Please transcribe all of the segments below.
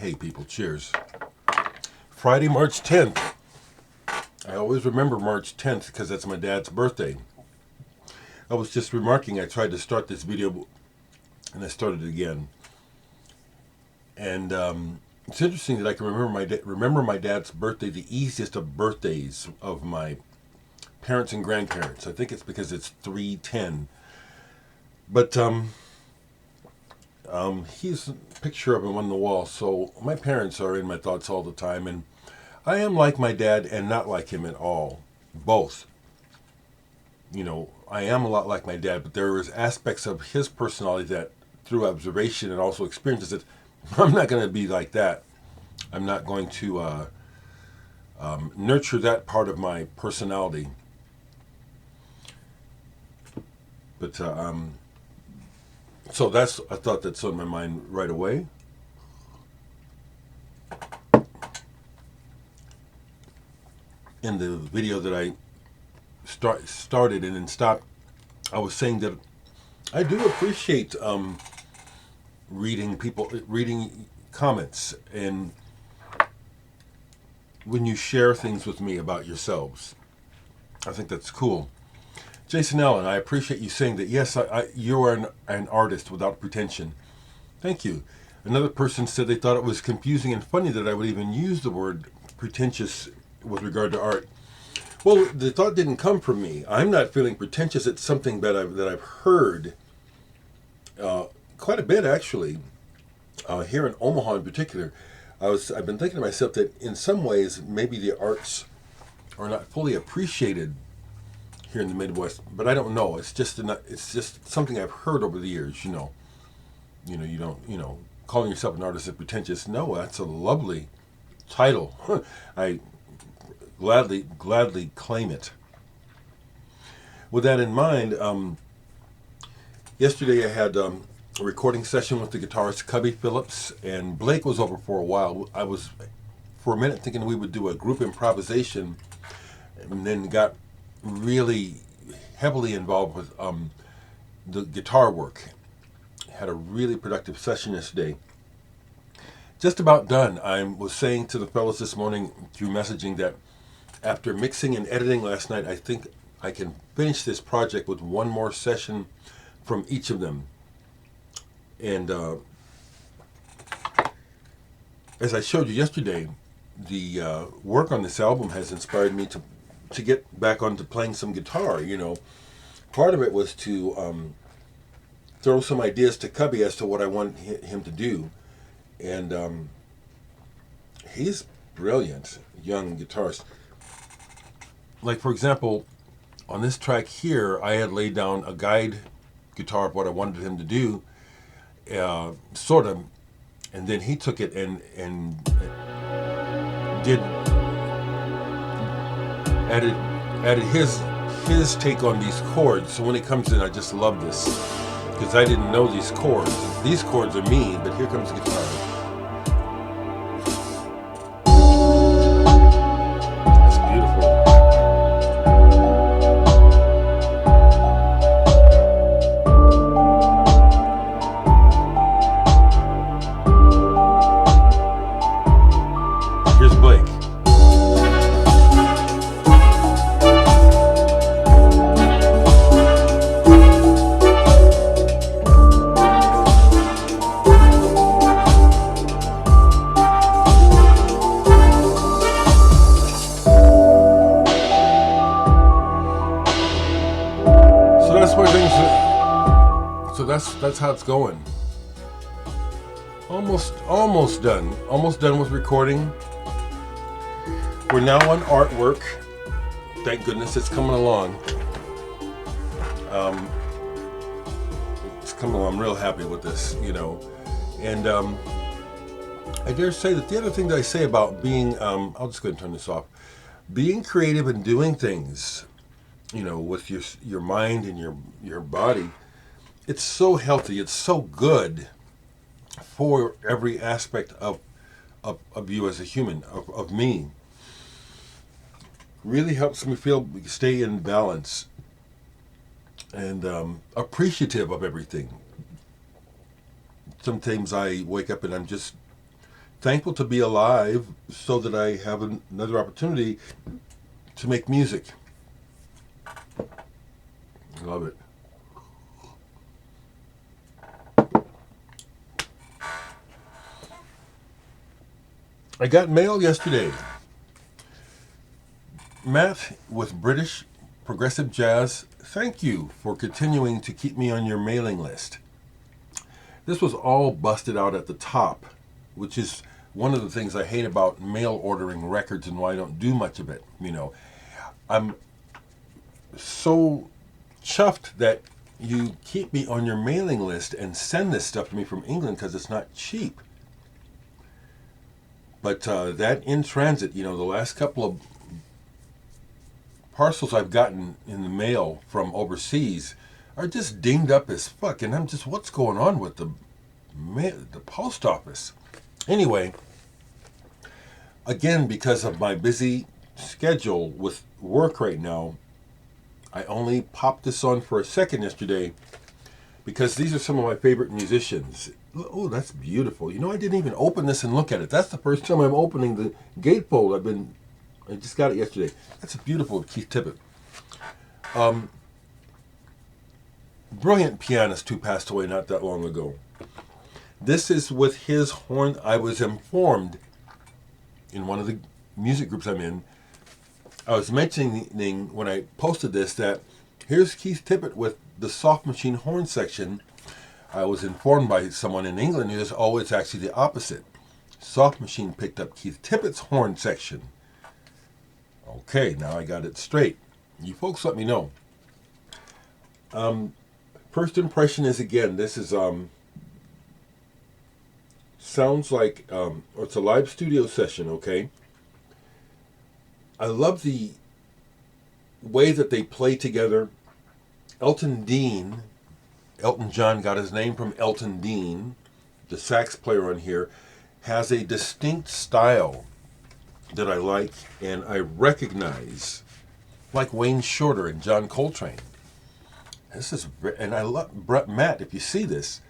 Hey people, cheers. Friday, March 10th. I always remember March 10th because that's my dad's birthday. I was just remarking, I tried to start this video and I started it again. And it's interesting that I can remember my dad's birthday, the easiest of birthdays of my parents and grandparents. I think it's because it's 310. But he's a picture of him on the wall, so my parents are in my thoughts all the time, and I am like my dad and not like him at all. Both. You know, I am a lot like my dad, but there is aspects of his personality that, through observation and also experiences, that I'm not going to be like that. I'm not going to nurture that part of my personality. But so that's a thought that's on my mind right away. In the video that I started and then stopped, I was saying that I do appreciate reading comments, and when you share things with me about yourselves. I think that's cool. Jason Allen, I appreciate you saying that, yes, you are an artist without pretension. Thank you. Another person said they thought it was confusing and funny that I would even use the word pretentious with regard to art. Well, the thought didn't come from me. I'm not feeling pretentious. It's something that I've heard quite a bit, actually, here in Omaha in particular. I've been thinking to myself that in some ways maybe the arts are not fully appreciated here in the Midwest, but I don't know. It's just something I've heard over the years. You don't calling yourself an artist is pretentious. No, that's a lovely title. I gladly claim it. With that in mind, yesterday I had a recording session with the guitarist Cubby Phillips, and Blake was over for a while. I was for a minute thinking we would do a group improvisation, and then got really heavily involved with the guitar work. Had a really productive session yesterday. Just about done. I was saying to the fellows this morning through messaging that after mixing and editing last night, I think I can finish this project with one more session from each of them. And as I showed you yesterday, the work on this album has inspired me to get back onto playing some guitar. Part of it was to throw some ideas to Cubby as to what I want him to do, and he's brilliant, young guitarist. Like, for example, on this track here, I had laid down a guide guitar of what I wanted him to do, sort of, and then he took it and did added his take on these chords. So when it comes in, I just love this because I didn't know these chords. These chords are mean, but here comes the guitar. That's beautiful. Here's Blake. That's how it's going. Almost done. Almost done with recording. We're now on artwork. Thank goodness it's coming along. It's coming along. I'm real happy with this, And I dare say that the other thing that I say about being, I'll just go ahead and turn this off. Being creative and doing things, with your mind and your body, it's so healthy. It's so good for every aspect of you as a human, of me. Really helps me stay in balance and appreciative of everything. Sometimes I wake up and I'm just thankful to be alive so that I have another opportunity to make music. Love it. I got mail yesterday. Matt with British Progressive Jazz, thank you for continuing to keep me on your mailing list. This was all busted out at the top, which is one of the things I hate about mail ordering records and why I don't do much of it. I'm so chuffed that you keep me on your mailing list and send this stuff to me from England because it's not cheap. But that in transit, the last couple of parcels I've gotten in the mail from overseas are just dinged up as fuck. And I'm just, what's going on with the post office? Anyway, again, because of my busy schedule with work right now, I only popped this on for a second yesterday because these are some of my favorite musicians. Oh, that's beautiful. I didn't even open this and look at it. That's the first time I'm opening the gatefold. I just got it yesterday. That's beautiful, Keith Tippett. Brilliant pianist who passed away not that long ago. This is with his horn. I was informed in one of the music groups I'm in. I was mentioning when I posted this that here's Keith Tippett with the soft machine horn section. I was informed by someone in England who says, oh, it's actually the opposite. Soft machine picked up Keith Tippett's horn section. Okay, now I got it straight. You folks let me know. First impression is, again, this is sounds like it's a live studio session, okay? I love the way that they play together. Elton John got his name from Elton Dean, the sax player on here, has a distinct style that I like and I recognize, like Wayne Shorter and John Coltrane. And I love Matt. If you see this,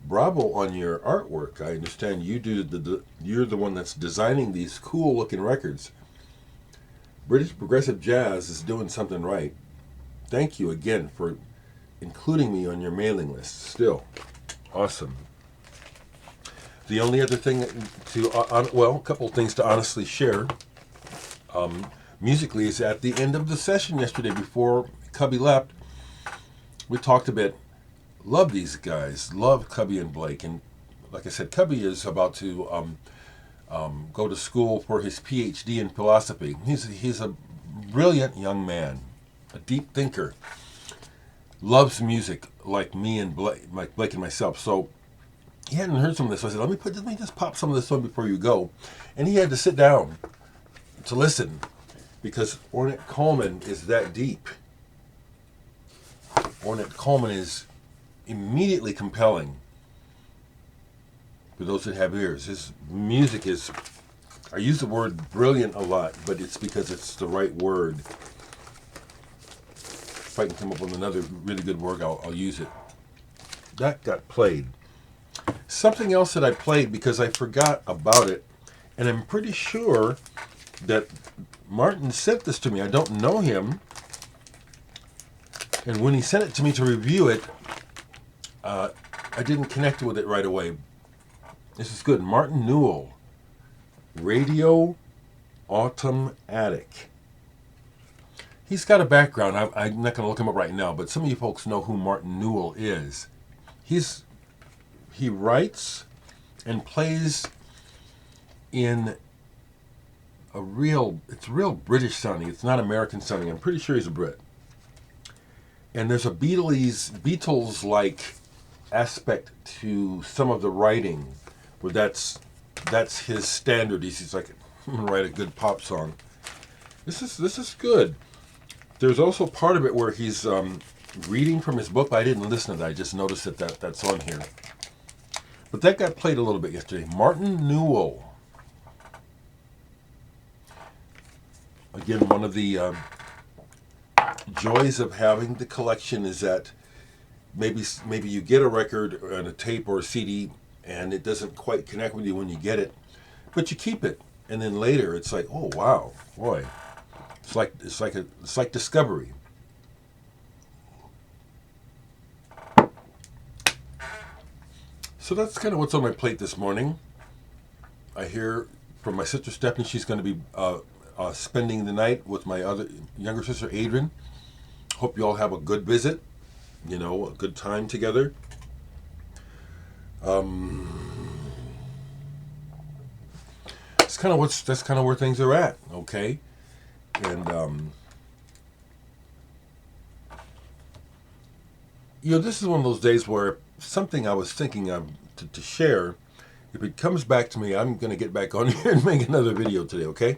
bravo on your artwork. I understand you're the one that's designing these cool looking records. British Progressive Jazz is doing something right. Thank you again for including me on your mailing list. Still awesome. The only other thing a couple of things to honestly share musically is at the end of the session yesterday before Cubby left, we talked a bit. Love these guys. Love Cubby and Blake. And like I said, Cubby is about to go to school for his PhD in philosophy. He's a brilliant young man, a deep thinker. Loves music like me and Blake and myself. So he hadn't heard some of this. So I said, let me just pop some of this on before you go. And he had to sit down to listen because Ornette Coleman is that deep. Ornette Coleman is immediately compelling for those that have ears. His music is, I use the word brilliant a lot, but it's because it's the right word. If I can come up with another really good word, I'll use it. That got played. Something else that I played because I forgot about it, and I'm pretty sure that Martin sent this to me. I don't know him. And when he sent it to me to review it, I didn't connect with it right away. This is good. Martin Newell, Radio Autumn Attic. He's got a background. I'm not going to look him up right now, but some of you folks know who Martin Newell is. He writes and plays in it's real British sounding. It's not American sounding. I'm pretty sure he's a Brit. And there's a Beatles-like aspect to some of the writing, where that's his standard. He's like, I'm gonna write a good pop song. This is good. There's also part of it where he's reading from his book, but I didn't listen to that. I just noticed that's on here. But that got played a little bit yesterday. Martin Newell. Again, one of the joys of having the collection is that maybe you get a record and a tape or a CD and it doesn't quite connect with you when you get it, but you keep it, and then later it's like, oh wow, boy, it's like discovery. So that's kind of what's on my plate this morning. I hear from my sister Stephanie she's going to be spending the night with my other younger sister Adrian. Hope you all have a good visit, a good time together. That's kind of where things are at, okay? And this is one of those days where something I was thinking of to share, if it comes back to me, I'm going to get back on here and make another video today, okay?